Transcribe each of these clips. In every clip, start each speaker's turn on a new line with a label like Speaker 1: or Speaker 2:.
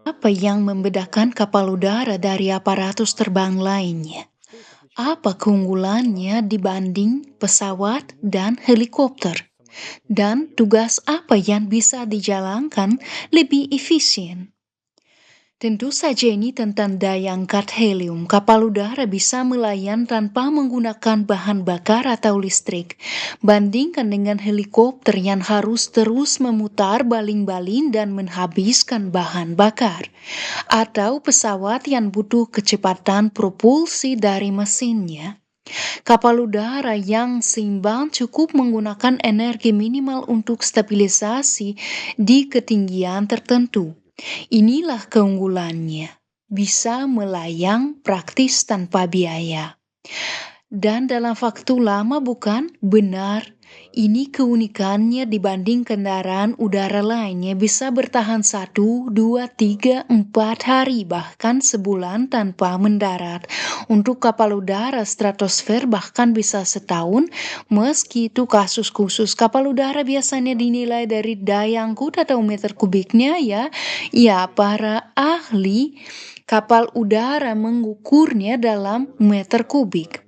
Speaker 1: Apa yang membedakan kapal udara dari aparatus terbang lainnya? Apa keunggulannya dibanding pesawat dan helikopter? Dan tugas apa yang bisa dijalankan lebih efisien? Tentu saja ini tentang daya angkat helium. Kapal udara bisa melayan tanpa menggunakan bahan bakar atau listrik. Bandingkan dengan helikopter yang harus terus memutar baling-baling dan menghabiskan bahan bakar. Atau pesawat yang butuh kecepatan propulsi dari mesinnya. Kapal udara yang seimbang cukup menggunakan energi minimal untuk stabilisasi di ketinggian tertentu. Inilah keunggulannya. Bisa melayang praktis tanpa biaya. Dan dalam waktu lama bukan? Benar. Ini keunikannya dibanding kendaraan udara lainnya bisa bertahan 1, 2, 3, 4 hari bahkan sebulan tanpa mendarat. Untuk kapal udara stratosfer bahkan bisa setahun. Meski itu kasus khusus, kapal udara biasanya dinilai dari daya angkut atau meter kubiknya ya. Ya, para ahli kapal udara mengukurnya dalam meter kubik.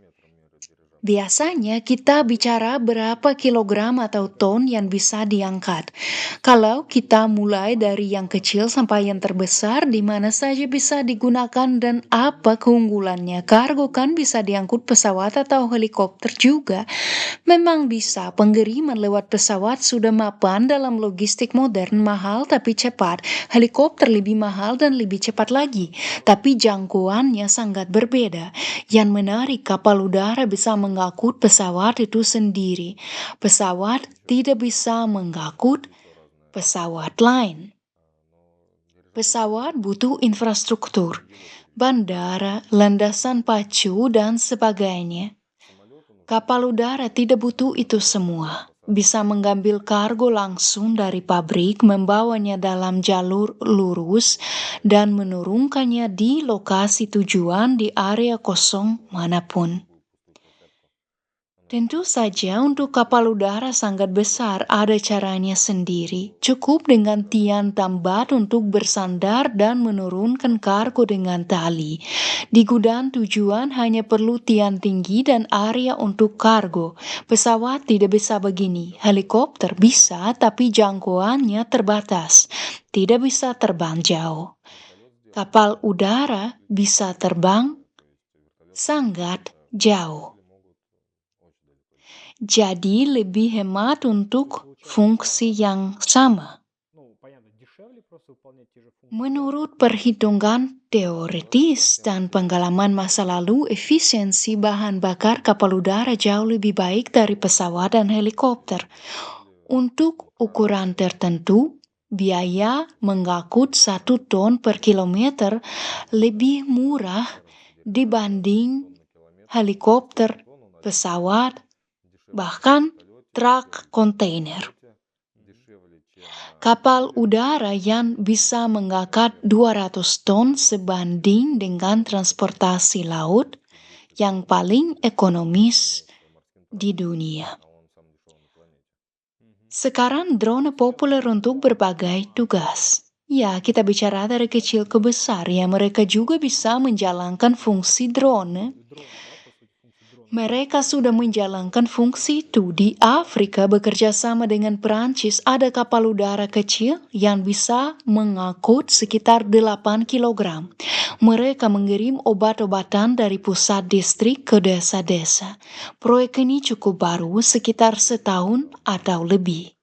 Speaker 1: Biasanya kita bicara berapa kilogram atau ton yang bisa diangkat. Kalau kita mulai dari yang kecil sampai yang terbesar, di mana saja bisa digunakan dan apa keunggulannya. Kargo kan bisa diangkut pesawat atau helikopter juga. Memang bisa, pengiriman lewat pesawat sudah mapan dalam logistik modern, mahal tapi cepat. Helikopter lebih mahal dan lebih cepat lagi, tapi jangkauannya sangat berbeda. Yang menarik, kapal udara bisa mengangkut pesawat itu sendiri. Pesawat tidak bisa mengangkut pesawat lain. Pesawat butuh infrastruktur, bandara, landasan pacu, dan sebagainya. Kapal udara tidak butuh itu semua. Bisa mengambil kargo langsung dari pabrik, membawanya dalam jalur lurus, dan menurunkannya di lokasi tujuan di area kosong manapun. Tentu saja untuk kapal udara sangat besar ada caranya sendiri. Cukup dengan tiang tambat untuk bersandar dan menurunkan kargo dengan tali. Di gudang tujuan hanya perlu tiang tinggi dan area untuk kargo. Pesawat tidak bisa begini. Helikopter bisa, tapi jangkauannya terbatas. Tidak bisa terbang jauh. Kapal udara bisa terbang sangat jauh. Jadi lebih hemat untuk fungsi yang sama. Menurut perhitungan teoritis dan pengalaman masa lalu, efisiensi bahan bakar kapal udara jauh lebih baik dari pesawat dan helikopter. Untuk ukuran tertentu, biaya mengangkut 1 ton per kilometer lebih murah dibanding helikopter, pesawat, bahkan truk kontainer. Kapal udara yang bisa mengangkat 200 ton sebanding dengan transportasi laut yang paling ekonomis di dunia. Sekarang drone populer untuk berbagai tugas. Ya, kita bicara dari kecil ke besar ya, mereka juga bisa menjalankan fungsi drone. Mereka sudah menjalankan fungsi itu di Afrika bekerja sama dengan Perancis. Ada kapal udara kecil yang bisa mengangkut sekitar 8 kilogram. Mereka mengirim obat-obatan dari pusat distrik ke desa-desa. Proyek ini cukup baru, sekitar setahun atau lebih.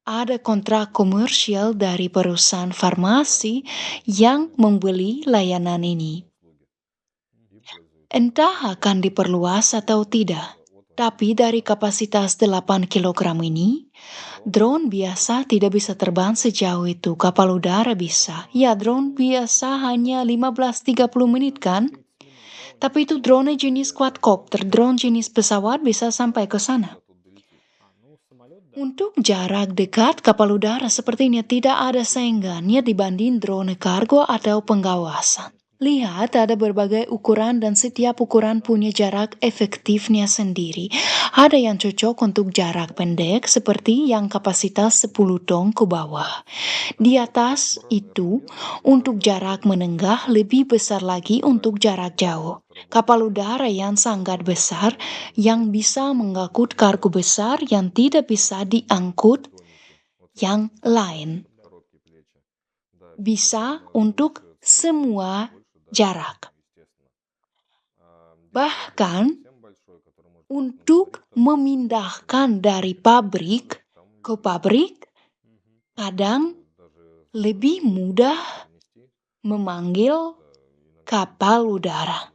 Speaker 1: Ada kontrak komersial dari perusahaan farmasi yang membeli layanan ini. Entah akan diperluas atau tidak, tapi dari kapasitas 8 kilogram ini, drone biasa tidak bisa terbang sejauh itu. Kapal udara bisa. Ya, drone biasa hanya 15-30 menit kan? Tapi itu drone jenis quadcopter, drone jenis pesawat bisa sampai ke sana. Untuk jarak dekat, kapal udara sepertinya tidak ada saingannya dibanding drone kargo atau pengawasan. Lihat, ada berbagai ukuran dan setiap ukuran punya jarak efektifnya sendiri. Ada yang cocok untuk jarak pendek seperti yang kapasitas 10 ton ke bawah. Di atas itu, untuk jarak menengah lebih besar lagi untuk jarak jauh. Kapal udara yang sangat besar yang bisa mengangkut kargo besar yang tidak bisa diangkut yang lain. Bisa untuk semua jarak. Bahkan untuk memindahkan dari pabrik ke pabrik, kadang lebih mudah memanggil kapal udara.